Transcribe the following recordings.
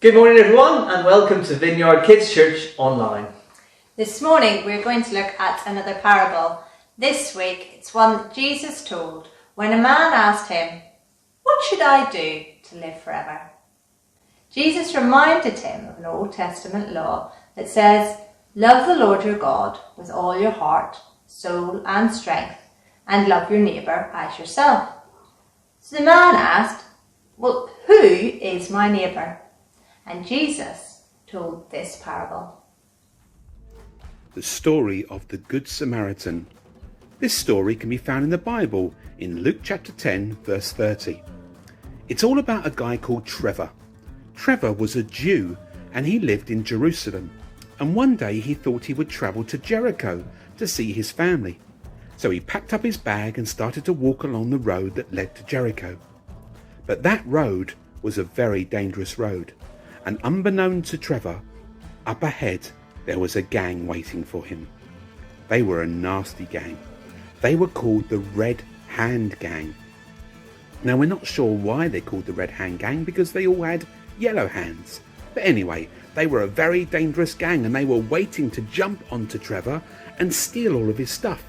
Good morning everyone and welcome to Vineyard Kids Church Online. This morning we're going to look at another parable. This week it's one that Jesus told when a man asked him, "What should I do to live forever?" Jesus reminded him of an Old Testament law that says, "Love the Lord your God with all your heart, soul and strength, and love your neighbour as yourself." So the man asked, "Well, who is my neighbour?" And Jesus told this parable. The story of the Good Samaritan. This story can be found in the Bible in Luke chapter 10 verse 30. It's all about a guy called Trevor. Trevor was a Jew and he lived in Jerusalem, and one day he thought he would travel to Jericho to see his family. So he packed up his bag and started to walk along the road that led to Jericho. But that road was a very dangerous road, and unbeknown to Trevor, up ahead there was a gang waiting for him. They were a nasty gang. They were called the Red Hand Gang. Now we're not sure why they're called the Red Hand Gang, because they all had yellow hands. But anyway, they were a very dangerous gang and they were waiting to jump onto Trevor and steal all of his stuff.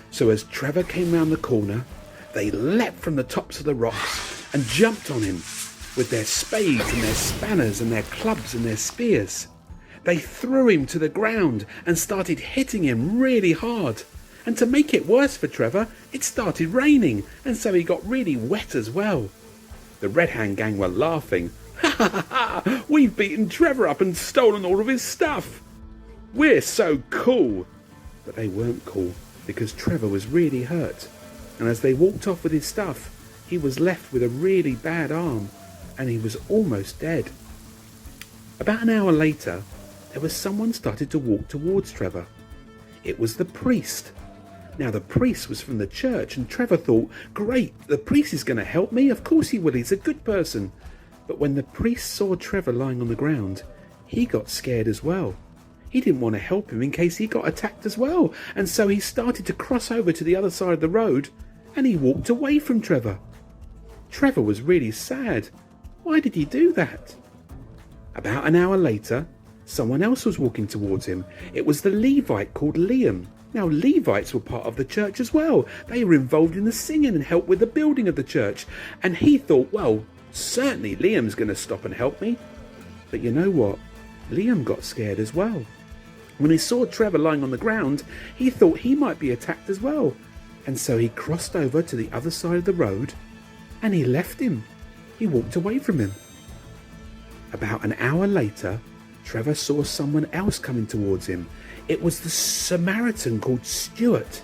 So as Trevor came round the corner, they leapt from the tops of the rocks and jumped on him with their spades and their spanners and their clubs and their spears. They threw him to the ground and started hitting him really hard. And to make it worse for Trevor, it started raining, and so he got really wet as well. The Red Hand Gang were laughing. "Ha ha ha ha! We've beaten Trevor up and stolen all of his stuff. We're so cool!" But they weren't cool, because Trevor was really hurt. And as they walked off with his stuff, he was left with a really bad arm, and he was almost dead. About an hour later, there was someone started to walk towards Trevor. It was the priest. Now the priest was from the church, and Trevor thought, "Great, the priest is going to help me. Of course he will, he's a good person." But when the priest saw Trevor lying on the ground, he got scared as well. He didn't want to help him in case he got attacked as well, and so he started to cross over to the other side of the road, and he walked away from Trevor. Trevor was really sad. Why did he do that? About an hour later, someone else was walking towards him. It was the Levite called Liam. Now, Levites were part of the church as well. They were involved in the singing and helped with the building of the church. And he thought, well, certainly Liam's going to stop and help me. But you know what? Liam got scared as well. When he saw Trevor lying on the ground, he thought he might be attacked as well. And so he crossed over to the other side of the road and he left him. He walked away from him. About an hour later, Trevor saw someone else coming towards him. It was the Samaritan called Stuart.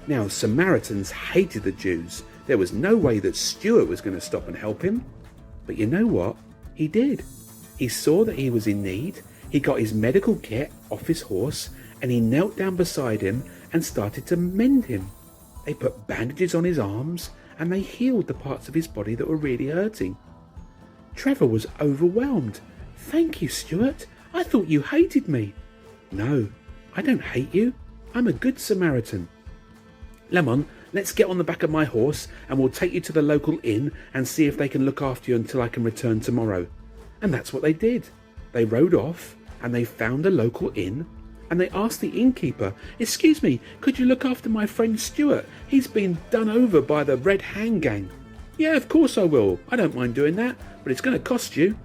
Now, Samaritans hated the Jews. There was no way that Stuart was going to stop and help him. But you know what? He did. He saw that he was in need. He got his medical kit off his horse and he knelt down beside him and started to mend him. They put bandages on his arms and they healed the parts of his body that were really hurting. Trevor was overwhelmed. "Thank you, Stuart. I thought you hated me." "No, I don't hate you. I'm a good Samaritan." "Lemon, let's get on the back of my horse and we'll take you to the local inn and see if they can look after you until I can return tomorrow." And that's what they did. They rode off and they found a local inn and they asked the innkeeper, "Excuse me, could you look after my friend Stuart? He's been done over by the Red Hand Gang." "Yeah, of course I will. I don't mind doing that, but it's going to cost you."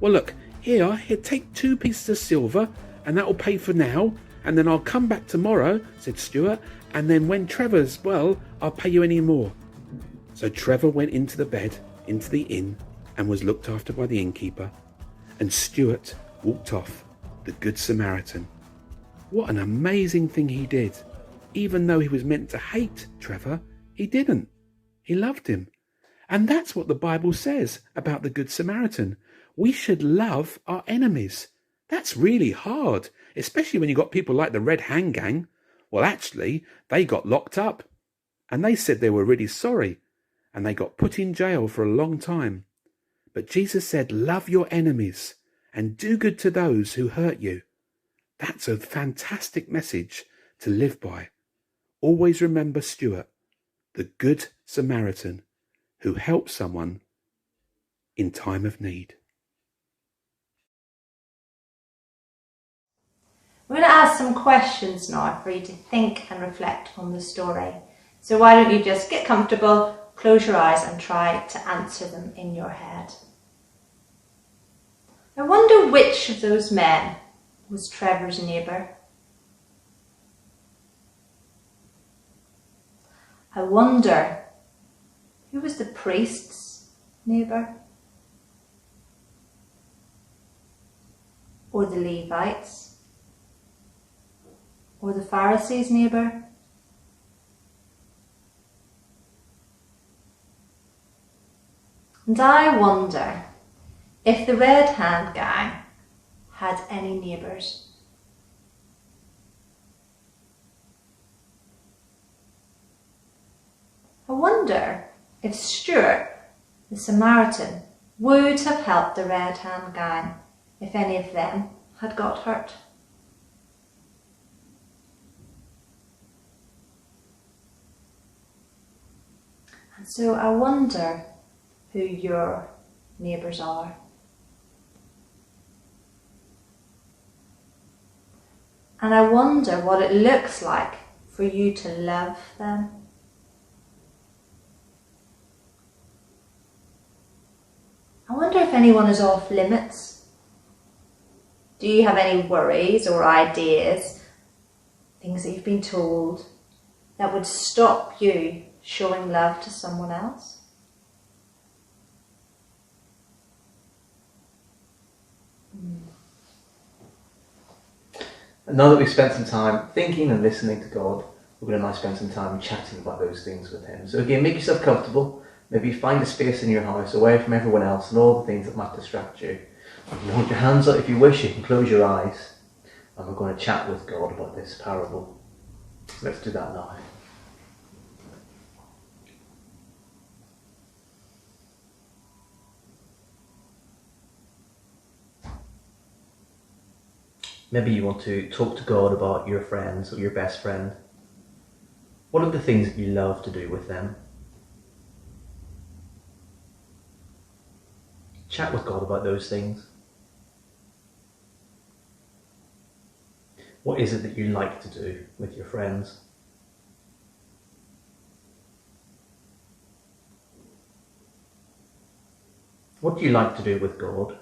"Well, look, here, take 2 pieces of silver and that'll pay for now, and then I'll come back tomorrow," said Stuart, "and then when Trevor's well, I'll pay you any more." So Trevor went into the bed, into the inn, and was looked after by the innkeeper, and Stuart walked off, the Good Samaritan. What an amazing thing he did. Even though he was meant to hate Trevor, he didn't. He loved him. And that's what the Bible says about the Good Samaritan. We should love our enemies. That's really hard, especially when you've got people like the Red Hand Gang. Well, actually, they got locked up. And they said they were really sorry. And they got put in jail for a long time. But Jesus said, love your enemies and do good to those who hurt you. That's a fantastic message to live by. Always remember Stuart, the Good Samaritan, who helped someone in time of need. We're going to ask some questions now for you to think and reflect on the story. So why don't you just get comfortable, close your eyes and try to answer them in your head. I wonder which of those men was Trevor's neighbour. I wonder who was the priest's neighbour? Or the Levites? Or the Pharisees' neighbour? And I wonder if the Red Hand gang had any neighbours. I wonder if Stuart, the Samaritan, would have helped the Red Hand gang if any of them had got hurt. And so I wonder who your neighbours are. And I wonder what it looks like for you to love them. I wonder if anyone is off limits. Do you have any worries or ideas, things that you've been told, that would stop you showing love to someone else? And now that we've spent some time thinking and listening to God, we're going to now spend some time chatting about those things with Him. So again, make yourself comfortable. Maybe find a space in your house away from everyone else and all the things that might distract you. You can hold your hands up if you wish, you can close your eyes. And we're going to chat with God about this parable. So let's do that now. Maybe you want to talk to God about your friends or your best friend. What are the things that you love to do with them? Chat with God about those things. What is it that you like to do with your friends? What do you like to do with God?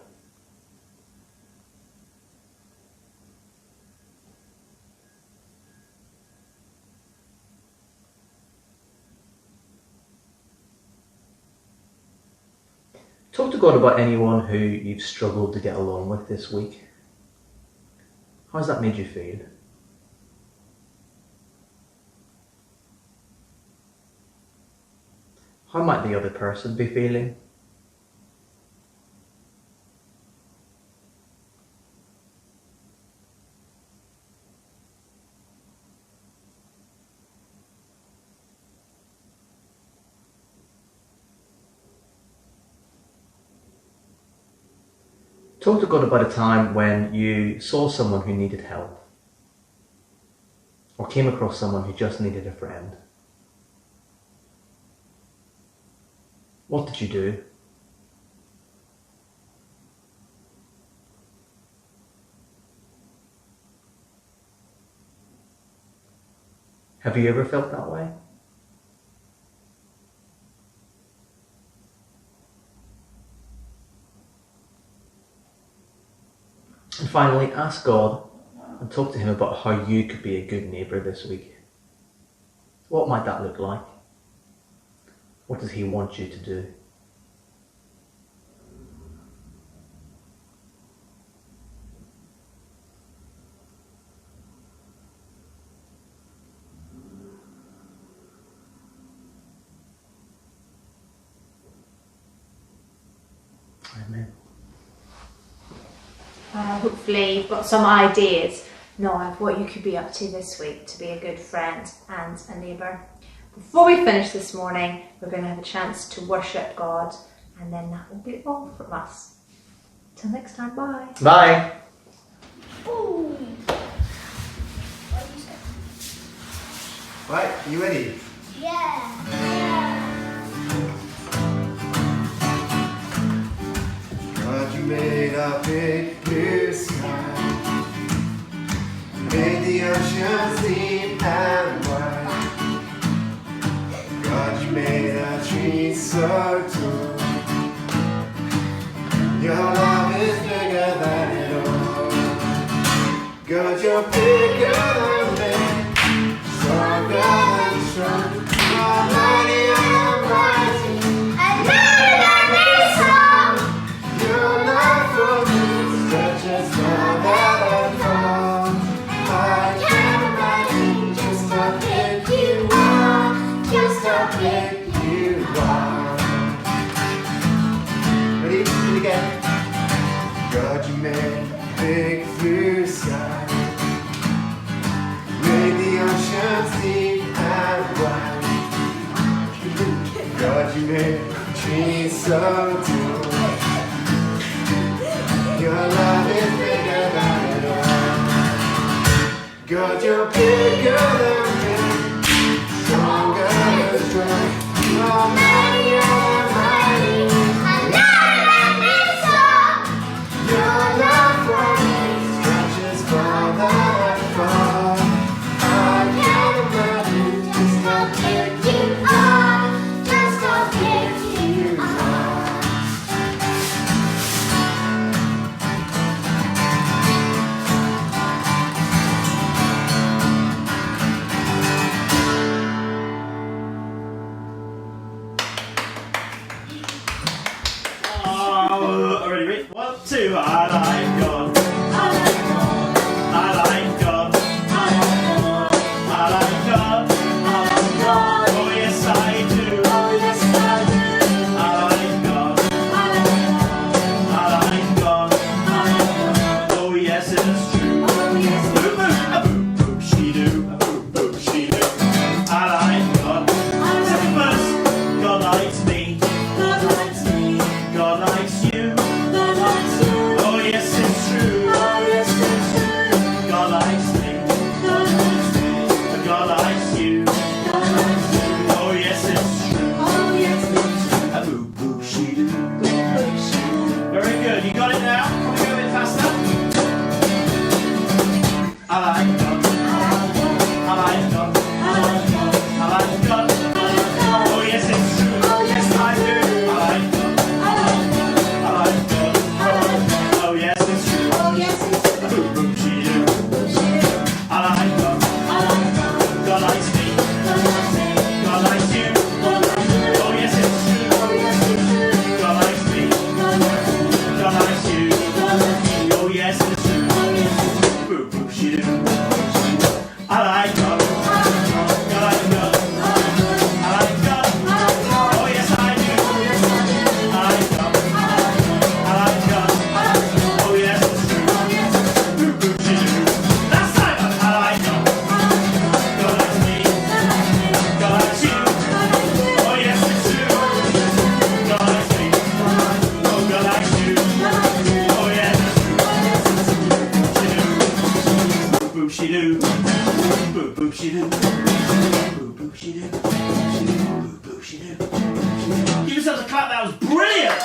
Talk to God about anyone who you've struggled to get along with this week. How's that made you feel? How might the other person be feeling? Talk to God about a time when you saw someone who needed help, or came across someone who just needed a friend. What did you do? Have you ever felt that way? And finally, ask God and talk to Him about how you could be a good neighbour this week. What might that look like? What does He want you to do? Amen. Hopefully you've got some ideas now of what you could be up to this week to be a good friend and a neighbour. Before we finish this morning, we're going to have a chance to worship God, and then that will be all from us. Till next time, bye. Bye. Ooh. Right, you ready? Yeah. God, you made a big blue sky. Made the oceans deep and wide. God, you made a tree so tall. Your love is bigger than it all. God, you're bigger than me, stronger than strong. You're mighty and mighty, And louder than this song. your love for me stretches farther than far. I can't imagine just how big you are, just how big you are. Ready? Do it again. God, you made big blue sky, made the oceans deep and wide. God, you made trees so tall. Your love is bigger than it all. God, you're bigger than me, stronger than strong. You're mighty and mighty. And louder than this song. Your love for me stretches farther and far. I can't imagine just how big You are, just how big you you are. are. Oh, ready, ready? 1, 2. I like God. I like God. I like God. I like God. Oh yes I do. I like God. I like God. Oh yes it is true. Boop boop, a boop boop she do, a boop boop she do. I like God. Second verse. God likes me. God likes you. Oh yes it's true. God likes me. God likes you. Oh yes it's true. A boo boo she do. Very good. You got it now? Can we go a bit faster? I like God. I like God. I like God. Oh yes it's true. Yes I do. I like God. I like God. Oh yes it's true. A boo boo she do. I like God. God likes me. God likes you. Oh yes it's true. God likes me. God likes you. Oh yes it's true. Boo boo she do. I like God. God like God. I like God. Oh yes I do. I like God. I like God. Oh yes it's true. Boo boo she do. Last time I like God. God likes me. God likes you. Oh yes it's true. God likes me. Oh God likes you. Oh yes it's true. She do. Boo boo she do. Boo boo she do. Boo boo she do. Boo boo she do. Give yourselves a clap. That was brilliant.